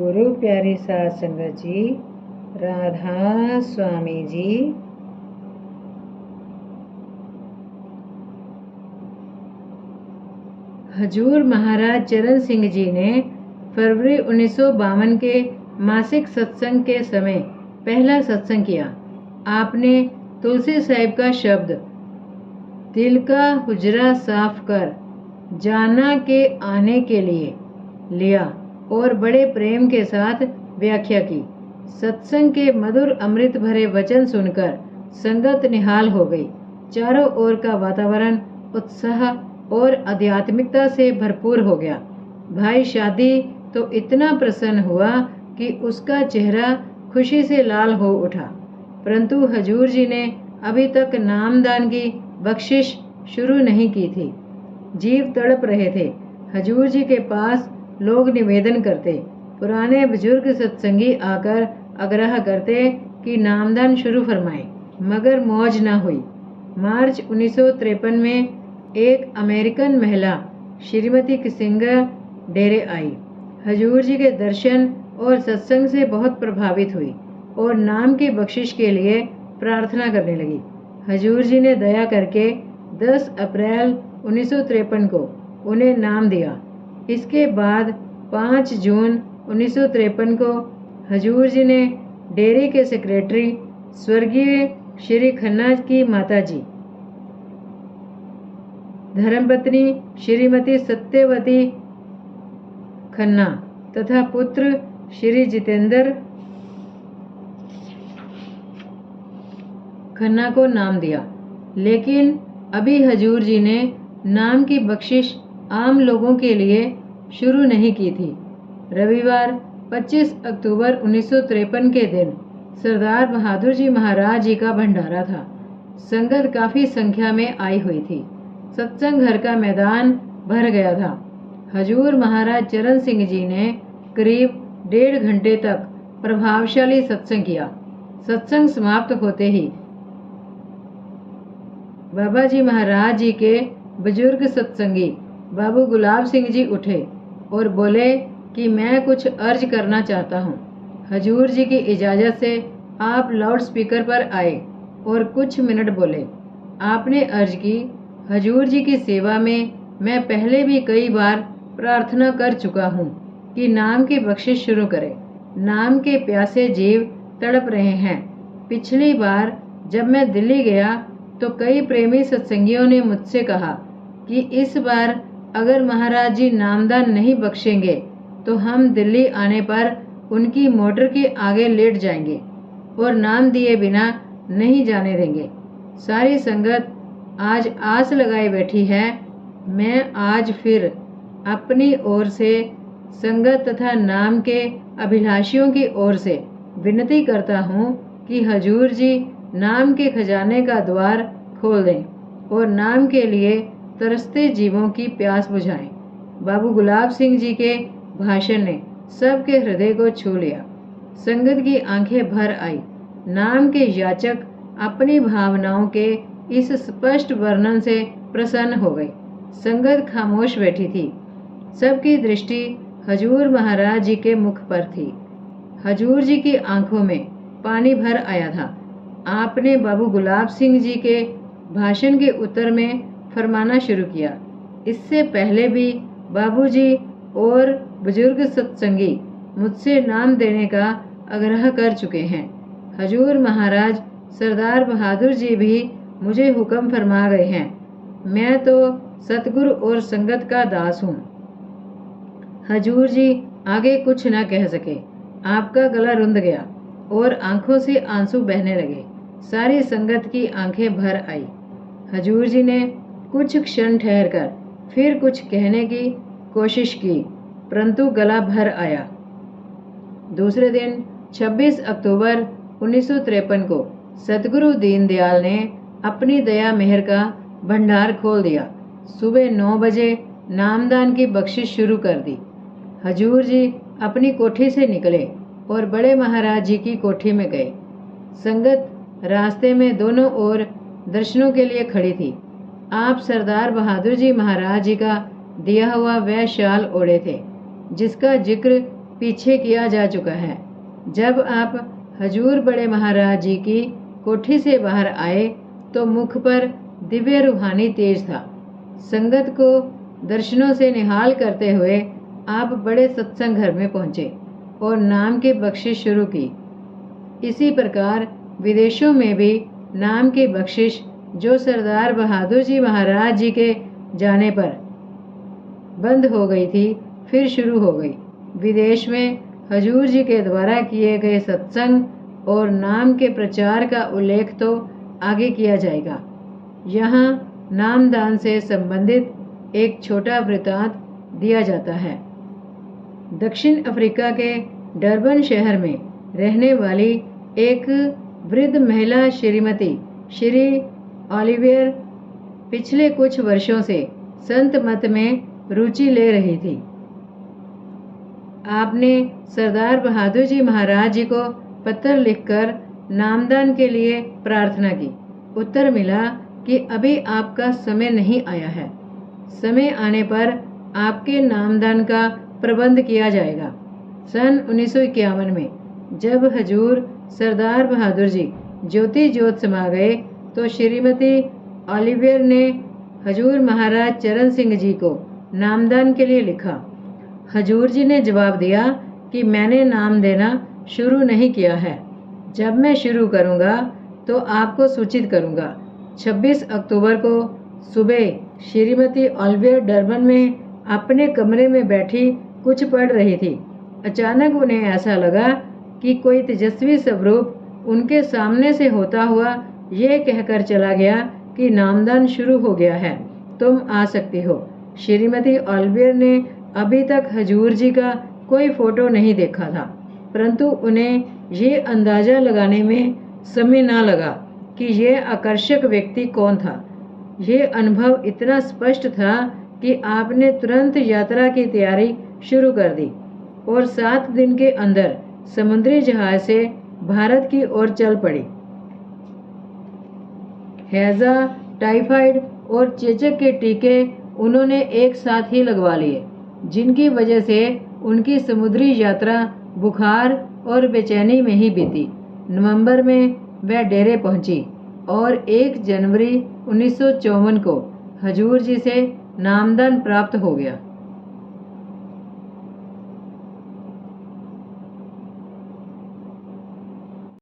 गुरु प्यारी साध संगत जी, राधा स्वामी जी, हजूर महाराज चरण सिंह जी ने फरवरी 1952 के मासिक सत्संग के समय पहला सत्संग किया। आपने तुलसी साहिब का शब्द दिल का हुजरा साफ कर जाना के आने के लिए लिया और बड़े प्रेम के साथ व्याख्या की। सत्संग के मधुर अमृत भरे वचन सुनकर संगत निहाल हो गई। चारों ओर का वातावरण उत्साह और आध्यात्मिकता से भरपूर हो गया। भाई शादी तो इतना प्रसन्न हुआ कि उसका चेहरा खुशी से लाल हो उठा। परंतु हजूर जी ने अभी तक नामदान की बख्शिश शुरू नहीं की थी। जीव तड़प रहे थे। हजूर जी के पास लोग निवेदन करते, पुराने बुजुर्ग सत्संगी आकर आग्रह करते कि नामदान शुरू फरमाएं, मगर मौज न हुई। मार्च 1953 में एक अमेरिकन महिला श्रीमती किसिंगर डेरे आई। हजूर जी के दर्शन और सत्संग से बहुत प्रभावित हुई और नाम की बख्शिश के लिए प्रार्थना करने लगी। हजूर जी ने दया करके 10 अप्रैल 1953 को उन्हें नाम दिया। इसके बाद 5 जून 1953 को हजूर जी ने डेरे के सेक्रेटरी स्वर्गीय श्री खन्ना की माताजी धर्मपत्नी श्रीमती सत्यवती खन्ना तथा पुत्र श्री जितेंद्र खन्ना को नाम दिया। लेकिन अभी हजूर जी ने नाम की बख्शिश आम लोगों के लिए शुरू नहीं की थी। रविवार 25 अक्टूबर 1953 के दिन सरदार बहादुर जी महाराज जी का भंडारा था। संगत काफी संख्या में आई हुई थी। सत्संग घर का मैदान भर गया था। हजूर महाराज चरण सिंह जी ने करीब 1.5 घंटे तक प्रभावशाली सत्संग किया। सत्संग समाप्त होते ही बाबा जी महाराज जी के बुजुर्ग सत्संगी बाबू गुलाब सिंह जी उठे और बोले कि मैं कुछ अर्ज करना चाहता हूँ। हजूर जी की इजाज़त से आप लाउड स्पीकर पर आए और कुछ मिनट बोले। आपने अर्ज की, हजूर जी की सेवा में मैं पहले भी कई बार प्रार्थना कर चुका हूँ कि नाम की बख्शिश शुरू करें। नाम के प्यासे जीव तड़प रहे हैं। पिछली बार जब मैं दिल्ली गया तो कई प्रेमी सत्संगियों ने मुझसे कहा कि इस बार अगर महाराज जी नामदान नहीं बख्शेंगे तो हम दिल्ली आने पर उनकी मोटर के आगे लेट जाएंगे और नाम दिए बिना नहीं जाने देंगे। सारी संगत आज आस लगाए बैठी है। मैं आज फिर अपनी ओर से संगत तथा नाम के अभिलाषियों की ओर से विनती करता हूँ कि हजूर जी नाम के खजाने का द्वार खोल दें और नाम के लिए तरसते जीवों की प्यास बुझाएं। बाबू गुलाब सिंह जी के भाषण ने सबके हृदय को छू लिया। संगत की आंखें भर आई। नाम के याचक अपनी भावनाओं के इस स्पष्ट वर्णन से प्रसन्न हो गई। संगत खामोश बैठी थी। सबकी दृष्टि हजूर महाराज जी के मुख पर थी। हजूर जी की आंखों में पानी भर आया था। आपने बाबू गुलाब सिंह जी के भाषण के उत्तर में फरमाना शुरू किया, इससे पहले भी बाबूजी और बुजुर्ग सत्संगी मुझसे नाम देने का आग्रह कर चुके हैं। हजूर महाराज सरदार बहादुर जी भी मुझे हुक्म फरमा गए हैं। मैं तो सतगुरु और संगत का दास हूँ। हजूर जी आगे कुछ न कह सके। आपका गला रुंध गया और आंखों से आंसू बहने लगे। सारी संगत की आंखें भर आई। हजूर जी ने कुछ क्षण ठहरकर फिर कुछ कहने की कोशिश की, परंतु गला भर आया। दूसरे दिन 26 अक्टूबर 1953 को सतगुरु दीनदयाल ने अपनी दया मेहर का भंडार खोल दिया। सुबह 9 बजे नामदान की बख्शिश शुरू कर दी। हजूर जी अपनी कोठी से निकले और बड़े महाराज जी की कोठी में गए। संगत रास्ते में दोनों ओर दर्शनों के लिए खड़ी थी। आप सरदार बहादुर जी महाराज जी का दिया हुआ वह शाल ओढ़े थे जिसका जिक्र पीछे किया जा चुका है। जब आप हजूर बड़े महाराज जी की कोठी से बाहर आए तो मुख पर दिव्य रूहानी तेज था। संगत को दर्शनों से निहाल करते हुए आप बड़े सत्संग घर में पहुंचे और नाम की बख्शिश शुरू की। इसी प्रकार विदेशों में भी नाम की बख्शिश जो सरदार बहादुर जी महाराज जी के जाने पर बंद हो गई थी, फिर शुरू हो गई। विदेश में हजूर जी के द्वारा किए गए सत्संग और नाम के प्रचार का उल्लेख तो आगे किया जाएगा। यहाँ नामदान से संबंधित एक छोटा वृतांत दिया जाता है। दक्षिण अफ्रीका के डरबन शहर में रहने वाली एक वृद्ध महिला श्रीमती श्री ओलिवियर पिछले कुछ वर्षों से संत मत में रुचि ले रही थी। आपने सरदार बहादुर जी महाराज जी को पत्र लिखकर नामदान के लिए प्रार्थना की। उत्तर मिला कि अभी आपका समय नहीं आया है, समय आने पर आपके नामदान का प्रबंध किया जाएगा। सन 1951 में जब हजूर सरदार बहादुर जी ज्योति ज्योत समा गए तो श्रीमती ओलिवियर ने हजूर महाराज चरण सिंह जी को नामदान के लिए लिखा। हजूर जी ने जवाब दिया कि मैंने नाम देना शुरू नहीं किया है, जब मैं शुरू करूंगा तो आपको सूचित करूंगा। 26 अक्टूबर को सुबह श्रीमती ओलिवियर डरबन में अपने कमरे में बैठी कुछ पढ़ रही थी। अचानक उन्हें ऐसा लगा कि कोई तेजस्वी स्वरूप उनके सामने से होता हुआ ये कहकर चला गया कि नामदान शुरू हो गया है, तुम आ सकती हो। श्रीमती ओलिवियर ने अभी तक हजूर जी का कोई फोटो नहीं देखा था, परंतु उन्हें ये अंदाजा लगाने में समय ना लगा कि ये आकर्षक व्यक्ति कौन था। ये अनुभव इतना स्पष्ट था कि आपने तुरंत यात्रा की तैयारी शुरू कर दी और 7 दिन के अंदर समुद्री जहाज से भारत की ओर चल पड़ी। हैजा, टाइफाइड और चेचक के टीके उन्होंने एक साथ ही लगवा लिए, जिनकी वजह से उनकी समुद्री यात्रा बुखार और बेचैनी में ही बीती। नवंबर में वह डेरे पहुंची और 1 जनवरी 1954 को हजूर जी से नामदान प्राप्त हो गया।